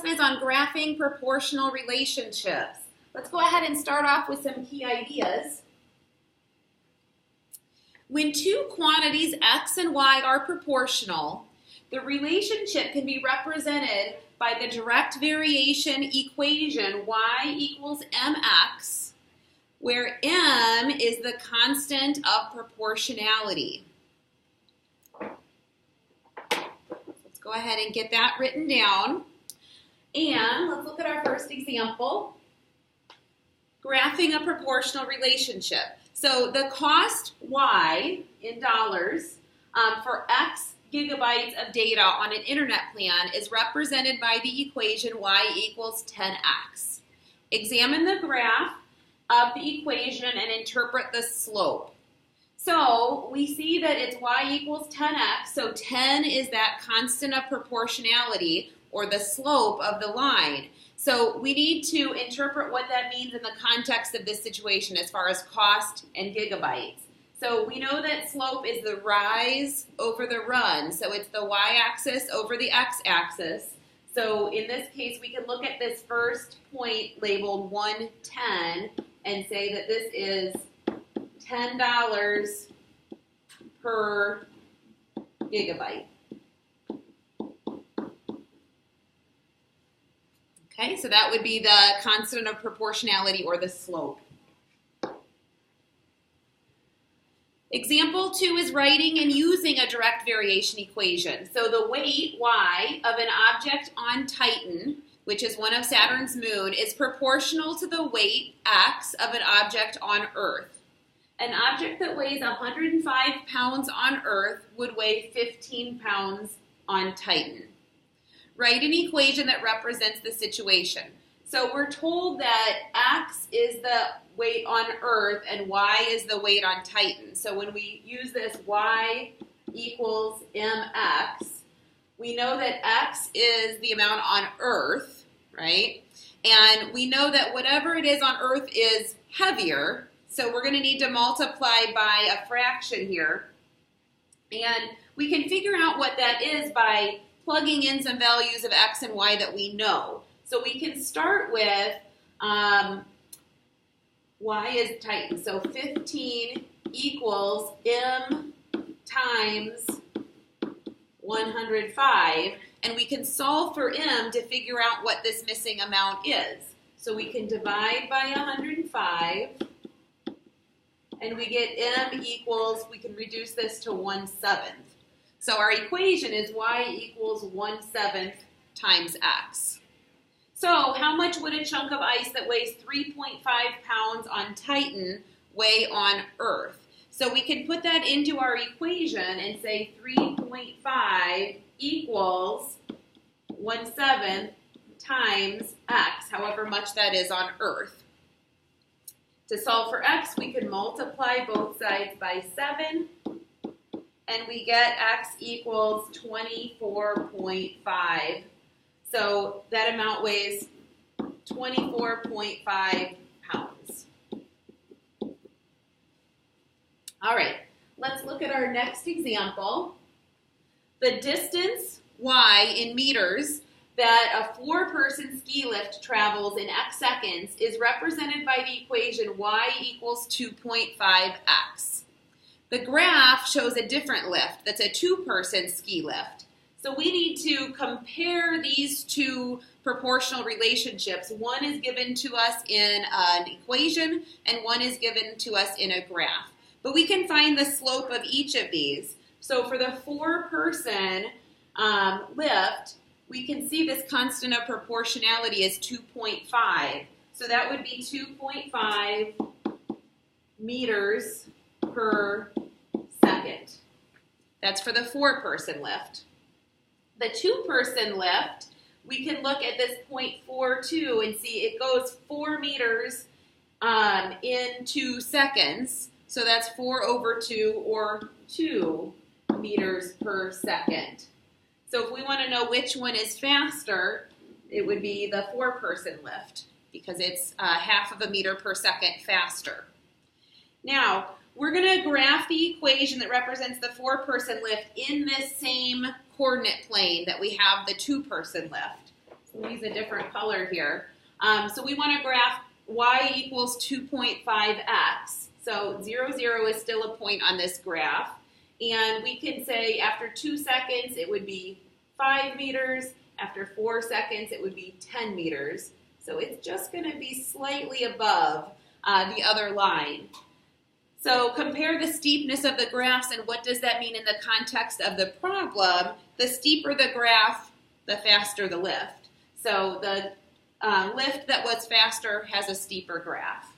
lesson is on graphing proportional relationships. Let's go ahead and start off with some key ideas. When two quantities x and y are proportional, the relationship can be represented by the direct variation equation y equals mx, where m is the constant of proportionality. Let's go ahead and get that written down. And let's look at our first example, graphing a proportional relationship. So the cost y in dollars for x gigabytes of data on an internet plan is represented by the equation y equals 10x. Examine the graph of the equation and interpret the slope. So we see that it's y equals 10x, so 10 is that constant of proportionality, or the slope of the line. So we need to interpret what that means in the context of this situation as far as cost and gigabytes. So we know that slope is the rise over the run. So it's the y-axis over the x-axis. So in this case, we can look at this first point labeled 110 and say that this is $10 per gigabyte. Okay, so that would be the constant of proportionality, or the slope. Example 2 is writing and using a direct variation equation. So the weight, y, of an object on Titan, which is one of Saturn's moon, is proportional to the weight, x, of an object on Earth. An object that weighs 105 pounds on Earth would weigh 15 pounds on Titan. Write an equation that represents the situation. So we're told that x is the weight on Earth and y is the weight on Titan. So when we use this y equals mx, we know that x is the amount on Earth, right? And we know that whatever it is on Earth is heavier, so we're going to need to multiply by a fraction here. And we can figure out what that is by plugging in some values of x and y that we know. So we can start with y is Titan. So 15 equals m times 105. And we can solve for m to figure out what this missing amount is. So we can divide by 105. And we get m equals, we can reduce this to 1/7. So our equation is y equals 1/7 times x. So how much would a chunk of ice that weighs 3.5 pounds on Titan weigh on Earth? So we can put that into our equation and say 3.5 equals 1/7 times x, however much that is on Earth. To solve for x, we can multiply both sides by 7. And we get x equals 24.5. So that amount weighs 24.5 pounds. All right, let's look at our next example. The distance, y, in meters that a 4-person ski lift travels in x seconds is represented by the equation y equals 2.5x. The graph shows a different lift. That's a 2-person ski lift. So we need to compare these two proportional relationships. One is given to us in an equation, and one is given to us in a graph. But we can find the slope of each of these. So for the 4-person lift, we can see this constant of proportionality is 2.5. So that would be 2.5 meters per second. That's for the 4-person lift. The 2-person lift, we can look at this 0.42 and see it goes 4 meters in 2 seconds. So that's 4 over 2, or 2 meters per second. So if we want to know which one is faster, it would be the 4-person lift, because it's half of a meter per second faster. Now, we're going to graph the equation that represents the 4-person lift in this same coordinate plane that we have the 2-person lift. We'll use a different color here. So we want to graph y equals 2.5x. So 0, 0 is still a point on this graph. And we can say after 2 seconds, it would be 5 meters. After 4 seconds, it would be 10 meters. So it's just going to be slightly above the other line. So compare the steepness of the graphs, and what does that mean in the context of the problem? The steeper the graph, the faster the lift. So the lift that was faster has a steeper graph.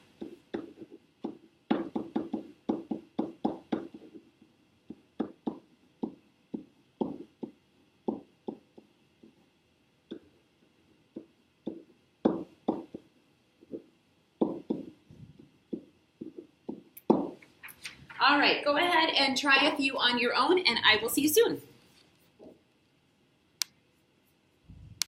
All right, go ahead and try a few on your own, and I will see you soon.